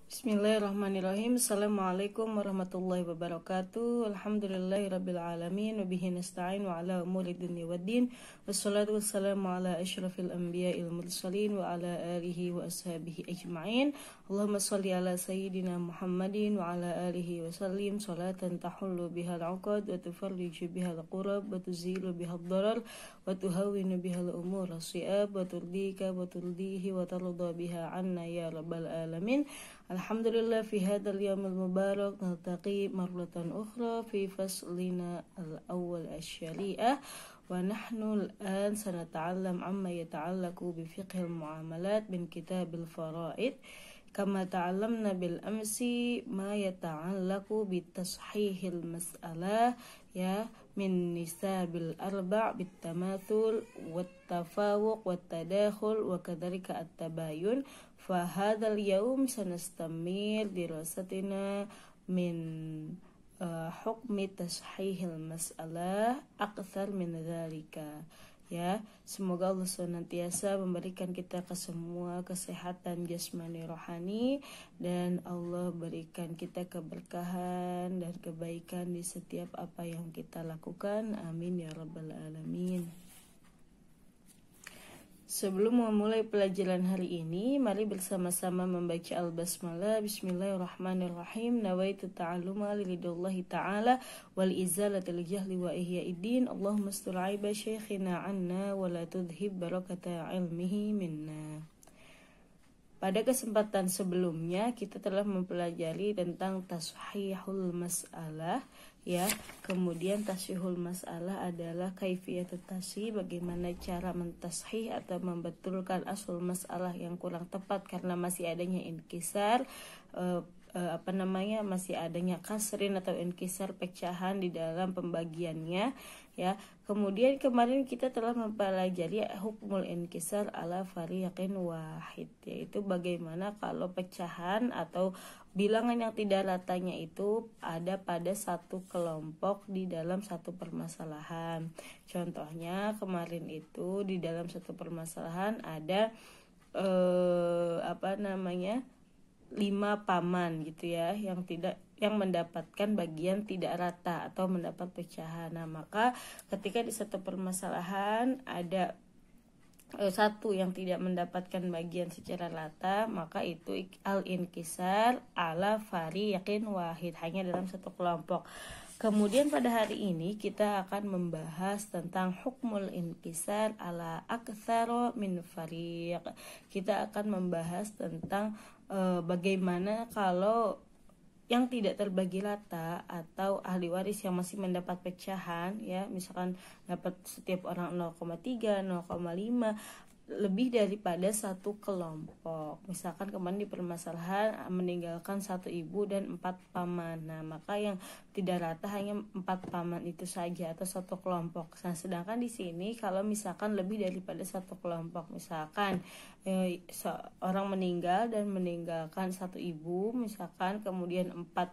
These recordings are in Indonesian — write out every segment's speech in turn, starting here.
Bismillahirrahmanirrahim. Assalamualaikum warahmatullahi wabarakatuh. Alhamdulillahirabbil alamin wa bihi nasta'in wa ala umuri dunya waddin. Wassalatu wassalamu ala asyrafil anbiya'il mursalin wa ala alihi wa ashabihi ajma'in. Allahumma shalli ala sayyidina Muhammadin wa ala alihi wa sallim salatan tahullu bihal 'uqad wa tufarriju bihal qurab wa tuzilu bihal darar wa tuhawwinu bihal umur as-si'ab wa turdika wa turdihi wa tarda biha 'anna ya rabbal alamin. Alhamdulillah fi hadzal yaumil mubarak naltaqi marratan ukhra fi faslina al-awwal asy-syari'ah wa nahnu al-an sanata'allam amma yata'allaqu bi fiqhil muamalat min kitabil fara'id kama ta'allamna bil amsi ma yata'allaqu bi tashihil mas'alah ya min nisabil arba' bit tamathul wat tafawuq wat tadakhul wa kadzalika at-tabayun. Fahadal yaum sanastamir dirasatina min hukmi tashihil mas'alah akthar min dzalika. Ya, semoga Allah senantiasa memberikan kita semua kesehatan jasmani rohani dan Allah berikan kita keberkahan dan kebaikan di setiap apa yang kita lakukan. Amin ya rabbal alamin. Sebelum memulai pelajaran hari ini, mari bersama-sama membaca al-basmalah. Bismillahirrahmanirrahim. Nawaitu ta'alluma lillahi ta'ala wal izalatil jahli wa ihyaiddin. Allahumma astur aiba syekhina anna wa la tudhib barakata ilmihi minna. Pada kesempatan sebelumnya kita telah mempelajari tentang tashihul mas'alah ya. Kemudian tashihul mas'alah adalah kaifiyatut tashih, bagaimana cara mentashih atau membetulkan asul masalah yang kurang tepat karena masih adanya inkisar masih adanya kasrin atau inkisar, pecahan di dalam pembagiannya ya. Kemudian kemarin kita telah mempelajari hukmul inkisar ala fariqin wahid, yaitu bagaimana kalau pecahan atau bilangan yang tidak ratanya itu ada pada satu kelompok di dalam satu permasalahan. Contohnya kemarin itu di dalam satu permasalahan ada 5 paman gitu ya, yang mendapatkan bagian tidak rata atau mendapat pecahan. Nah, maka ketika di satu permasalahan ada satu yang tidak mendapatkan bagian secara rata, maka itu al-inkisar ala fariqin wahid, hanya dalam satu kelompok. Kemudian pada hari ini kita akan membahas tentang hukmul inkisar ala aktsara min fariq. Kita akan membahas tentang bagaimana kalau yang tidak terbagi rata atau ahli waris yang masih mendapat pecahan ya, misalkan dapat setiap orang 0,3, 0,5 lebih daripada satu kelompok. Misalkan kemarin di permasalahan meninggalkan 1 ibu dan 4 paman. Nah, maka yang tidak rata hanya 4 paman itu saja atau satu kelompok. Nah, sedangkan di sini kalau misalkan lebih daripada satu kelompok, misalkan orang meninggal dan meninggalkan 1 ibu, misalkan kemudian 4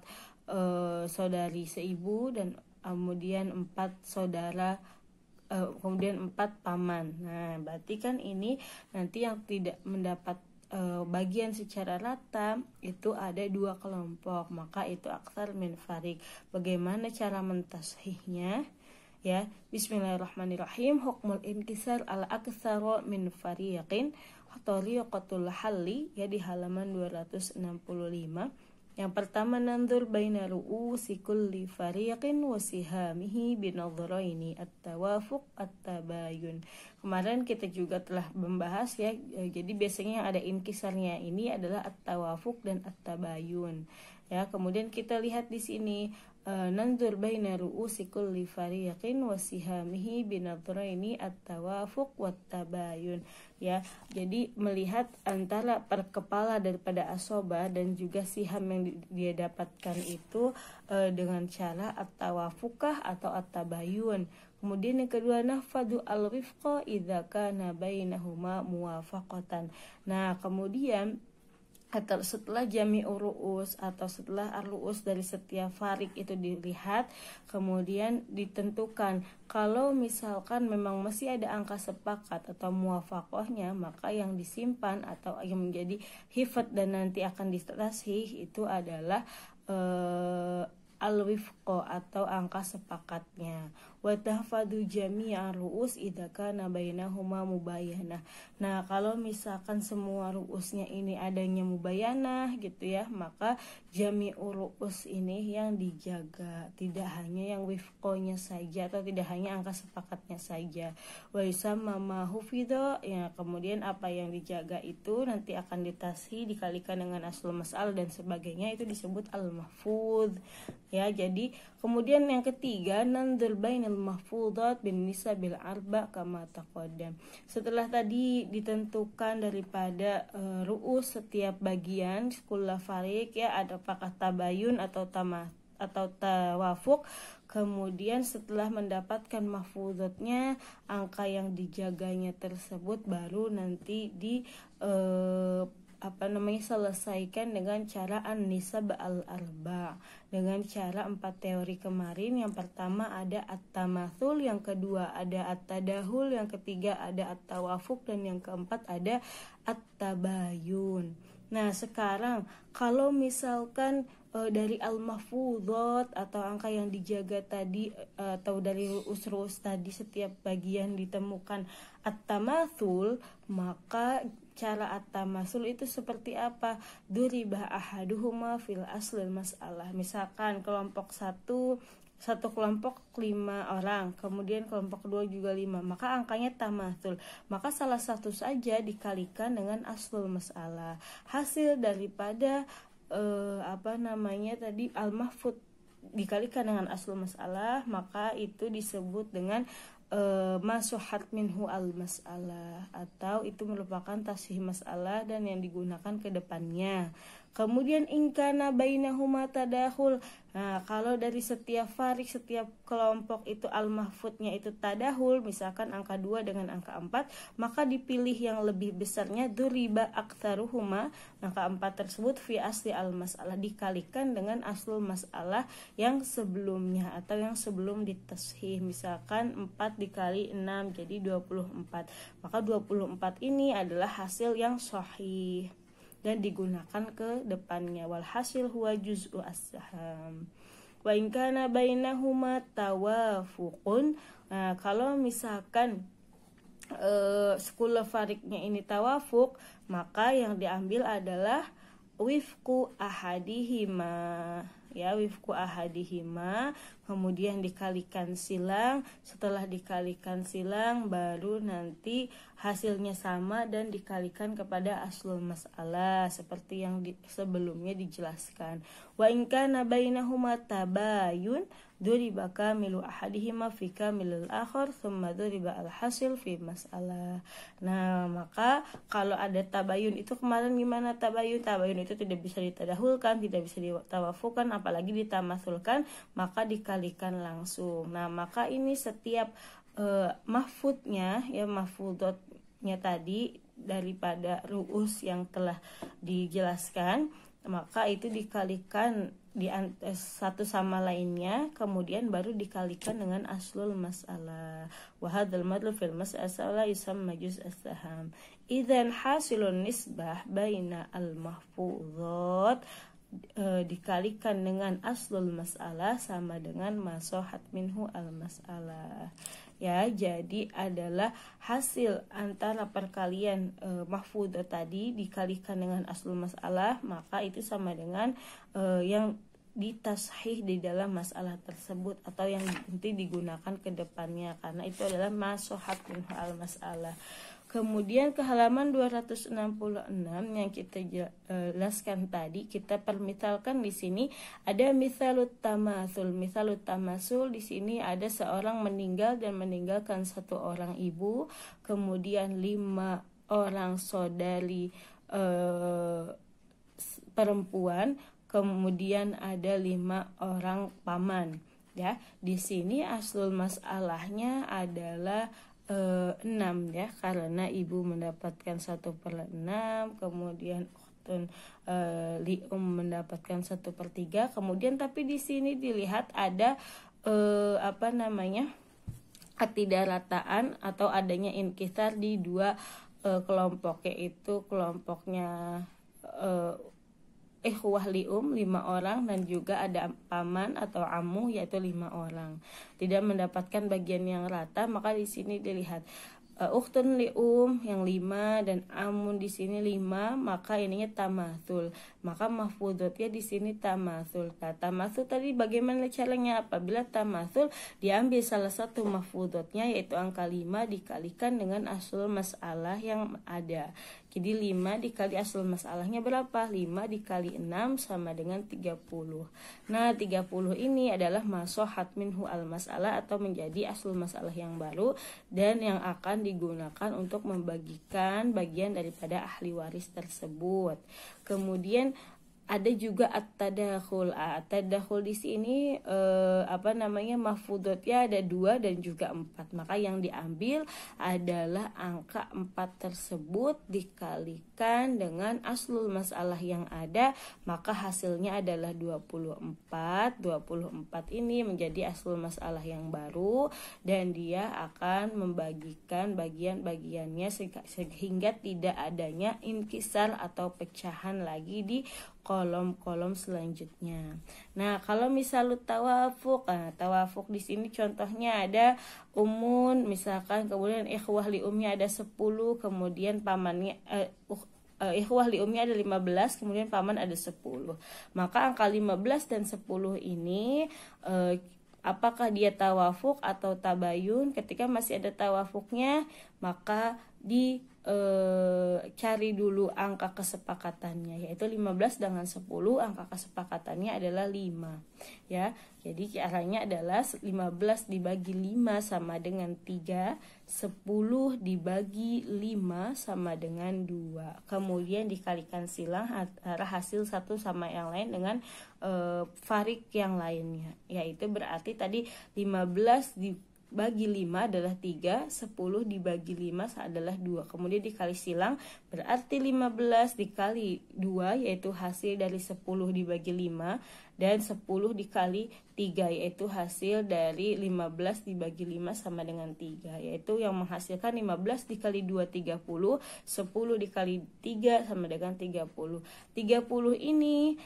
saudari seibu dan kemudian 4 saudara, kemudian 4 paman. Nah, berarti kan ini nanti yang tidak mendapat bagian secara rata itu ada 2 kelompok, maka itu aktsar min fariq. Bagaimana cara mentashihnya? Ya, bismillahirrahmanirrahim. Hukmul inkisar al aktsara min fariqin tariqatul halli ya, di halaman 265. Yang pertama, nandur baina ru'usi kulli fariqin wa sihamihi binadhraini at-tawafuq at-tabayun. Kemarin kita juga telah membahas ya, jadi biasanya yang ada inkisarnya ini adalah at-tawafuq dan at-tabayun. Ya, kemudian kita lihat di sini nandur baina ru'usi kulli fariqin wa sihamihi binadhraini at-tawafuq wat-tabayun. Ya, jadi melihat antara per kepala daripada asoba dan juga siham yang dia dapatkan itu dengan cara at-tawafukah atau at-tabayun. Kemudian yang kedua, nafadu al-wifqa idza kana bainahuma muwafaqatan. Nah, kemudian atau setelah jami'ur ru'us atau setelah ar-ru'us dari setiap farik itu dilihat, kemudian ditentukan kalau misalkan memang masih ada angka sepakat atau muwafaqahnya, maka yang disimpan atau yang menjadi hifat dan nanti akan ditasihih itu adalah al-wifqo atau angka sepakatnya. Wa tahfadhu jami'a ru'us idza kana bainahuma mubayyanah. Nah, kalau misalkan semua ru'usnya ini adanya mubayyanah gitu ya, maka jami'ur ru'us ini yang dijaga, tidak hanya yang wifqonya saja atau tidak hanya angka sepakatnya saja. Wa yusamma ma hufidha, ya kemudian apa yang dijaga itu nanti akan ditashih dikalikan dengan aslul mas'al dan sebagainya, itu disebut al-mahfudz. Ya, jadi kemudian yang ketiga, nandzur bainal mahfudhat bin nisabil arba kama taqaddam. Setelah tadi ditentukan daripada ru'us setiap bagian kulla farik, ya ada apakah tabayun atau tawafuk. Kemudian setelah mendapatkan mahfudhatnya, angka yang dijaganya tersebut baru nanti di selesaikan dengan cara an-nisab al-arba, dengan cara 4 teori kemarin. Yang pertama ada at-tamatsul, yang kedua ada at-tadahul, yang ketiga ada at-tawafuk, dan yang keempat ada at-tabayun. Nah, sekarang kalau misalkan dari al-mahfudhat atau angka yang dijaga tadi atau dari ru'us tadi setiap bagian ditemukan at-tamatsul, maka cara at-tamasul itu seperti apa? Duriba ahaduhuma fil aslil mas'alah. Misalkan kelompok satu kelompok 5 orang, kemudian kelompok 2 juga 5, maka angkanya tamasul. Maka salah satu saja dikalikan dengan aslul mas'alah. Hasil daripada tadi al-mahfud dikalikan dengan aslul mas'alah, maka itu disebut dengan masuhat minhu al-mas'alah, atau itu merupakan tasih mas'alah dan yang digunakan ke depannya. Kemudian ingkana bainahuma tadahul. Nah, kalau dari setiap farik, setiap kelompok itu al-mahfudnya itu tadahul, misalkan angka 2 dengan angka 4, maka dipilih yang lebih besarnya duriba aktsaruhuma, angka 4 tersebut fi asli al-mas'alah, dikalikan dengan aslul mas'alah yang sebelumnya atau yang sebelum ditashih. Misalkan 4 dikali 6 jadi 24. Maka 24 ini adalah hasil yang sahih dan digunakan ke depannya. Wal hasil huwa juz'u as-saham. Wa in kana bainahuma tawafuqun. Nah, kalau misalkan sekula fariknya ini tawafuk, maka yang diambil adalah wifqu ahadihima. Ya, wifqu ahadihima, kemudian dikalikan silang. Setelah dikalikan silang, baru nanti hasilnya sama dan dikalikan kepada aslul mas'alah seperti yang sebelumnya dijelaskan. Wa in kana bainahuma tabayun duriba kamilu ahadihima fi kamilil akhar thumma duriba al-hasil fi mas'alah. Nah, maka kalau ada tabayun itu kemarin gimana tabayun? Tabayun itu tidak bisa ditadahulkan, tidak bisa ditawafukan, apalagi ditamasulkan, maka dikalikan langsung. Nah, maka ini setiap mahfudnya, ya mahfudotnya tadi daripada ru'us yang telah dijelaskan, maka itu dikalikan di satu sama lainnya, kemudian baru dikalikan dengan aslul mas'alah. Wa hadzal madlu fil mas'alah yusamma juz' as-saham. Idzan hasilun nisbah baina al-mahfudhat dikalikan dengan aslul mas'alah sama dengan masohat minhu al-mas'alah. Ya, jadi adalah hasil antara perkalian mahfudhat tadi dikalikan dengan aslul mas'alah, maka itu sama dengan yang ditashih di dalam masalah tersebut atau yang nanti digunakan ke depannya, karena itu adalah masohat minhu al-mas'alah. Kemudian ke halaman 266 yang kita jelaskan tadi, kita permisalkan di sini ada misalut tamasul. Misalut tamasul di sini ada seorang meninggal dan meninggalkan 1 orang ibu, kemudian 5 orang saudari perempuan, kemudian ada 5 orang paman. Ya, di sini aslul masalahnya adalah 6 ya, karena ibu mendapatkan 1/6, kemudian ukhtun lium mendapatkan 1/3. Kemudian tapi di sini dilihat ada ketidakrataan atau adanya inkisar di dua kelompok, yaitu kelompoknya ikhwah lium 5 orang dan juga ada paman atau amu yaitu 5 orang. Tidak mendapatkan bagian yang rata, maka di sini dilihat ukhtun lium yang 5 dan amun di sini 5, maka ininya tamatsul. Maka mahfudotnya di sini tamatsul. Nah, tamatsul tadi bagaimana caranya? Apabila tamatsul diambil salah satu mahfudotnya yaitu angka 5 dikalikan dengan aslul masalah yang ada. Jadi 5 dikali aslul masalahnya berapa? 5 dikali 6 sama dengan 30. Nah, 30 ini adalah masohat minhu al-masalah atau menjadi aslul masalah yang baru dan yang akan digunakan untuk membagikan bagian daripada ahli waris tersebut. Kemudian ada juga at-tadakhul. At-tadakhul di sini mahfudotnya ada 2 dan juga 4. Maka yang diambil adalah angka 4 tersebut dikalikan dengan aslul masalah yang ada, maka hasilnya adalah 24. 24 ini menjadi aslul masalah yang baru dan dia akan membagikan bagian-bagiannya sehingga tidak adanya inkisar atau pecahan lagi di kolom-kolom selanjutnya. Nah, kalau misal tawafuk, tawafuk di sini contohnya ada umun, misalkan kemudian ikhwah liumnya ada 10, kemudian pamannya ikhwah liumnya ada 15, kemudian paman ada 10. Maka angka 15 dan 10 ini apakah dia tawafuk atau tabayun? Ketika masih ada tawafuknya, maka cari dulu angka kesepakatannya, yaitu 15 dengan 10, angka kesepakatannya adalah 5 ya. Jadi caranya adalah 15 dibagi 5 sama dengan 3, 10 dibagi 5 sama dengan 2. Kemudian dikalikan silang antara hasil satu sama yang lain dengan farik yang lainnya, yaitu berarti tadi 15 dibagi 5 adalah 3, 10 dibagi 5 adalah 2. Kemudian dikali silang berarti 15 dikali 2 yaitu hasil dari 10 dibagi 5 dan 10 dikali 3 yaitu hasil dari 15 dibagi 5 sama dengan 3, yaitu yang menghasilkan 15 dikali 2 30, 10 dikali 3 sama dengan 30. 30 ini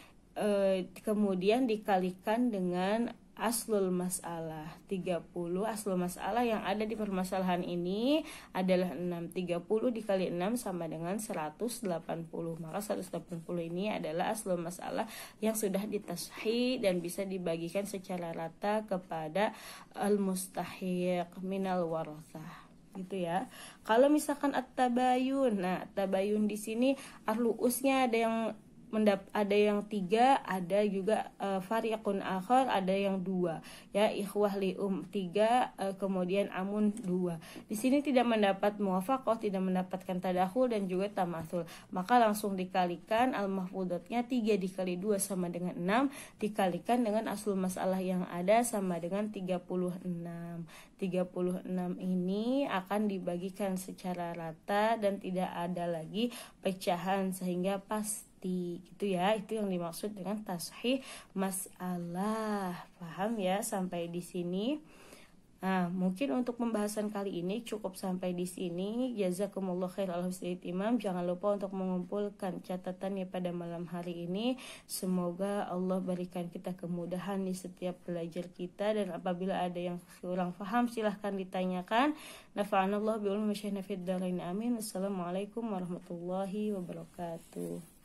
kemudian dikalikan dengan aslul masalah. 30 aslul masalah yang ada di permasalahan ini adalah 6. 30 dikali 6 sama dengan 180. Maka 180 ini adalah aslul masalah yang sudah ditashih dan bisa dibagikan secara rata kepada al-mustahiq minal warathah. Gitu ya. Kalau misalkan at-tabayun. Nah, at-tabayun di sini arluusnya ada yang 3, ada juga fariqun akhar, ada yang 2 ya, ikhwah lium 3, kemudian amun 2. Di sini tidak mendapat muwafaqah, tidak mendapatkan tadakhul dan juga tamatsul, maka langsung dikalikan al-mahfudotnya 3 dikali 2 sama dengan 6 dikalikan dengan aslul masalah yang ada sama dengan 36. 36 ini akan dibagikan secara rata dan tidak ada lagi pecahan sehingga pasti gitu ya. Itu yang dimaksud dengan tashih masalah. Paham ya sampai di sini? Nah, mungkin untuk pembahasan kali ini cukup sampai di sini. Jazakumullah khair al-husnul. Jangan lupa untuk mengumpulkan catatannya pada malam hari ini. Semoga Allah berikan kita kemudahan di setiap belajar kita, dan apabila ada yang kurang paham silahkan ditanyakan. Nafa'anallahu bi ulumi masyayikhna fid dharain amin. Wassalamualaikum warahmatullahi wabarakatuh.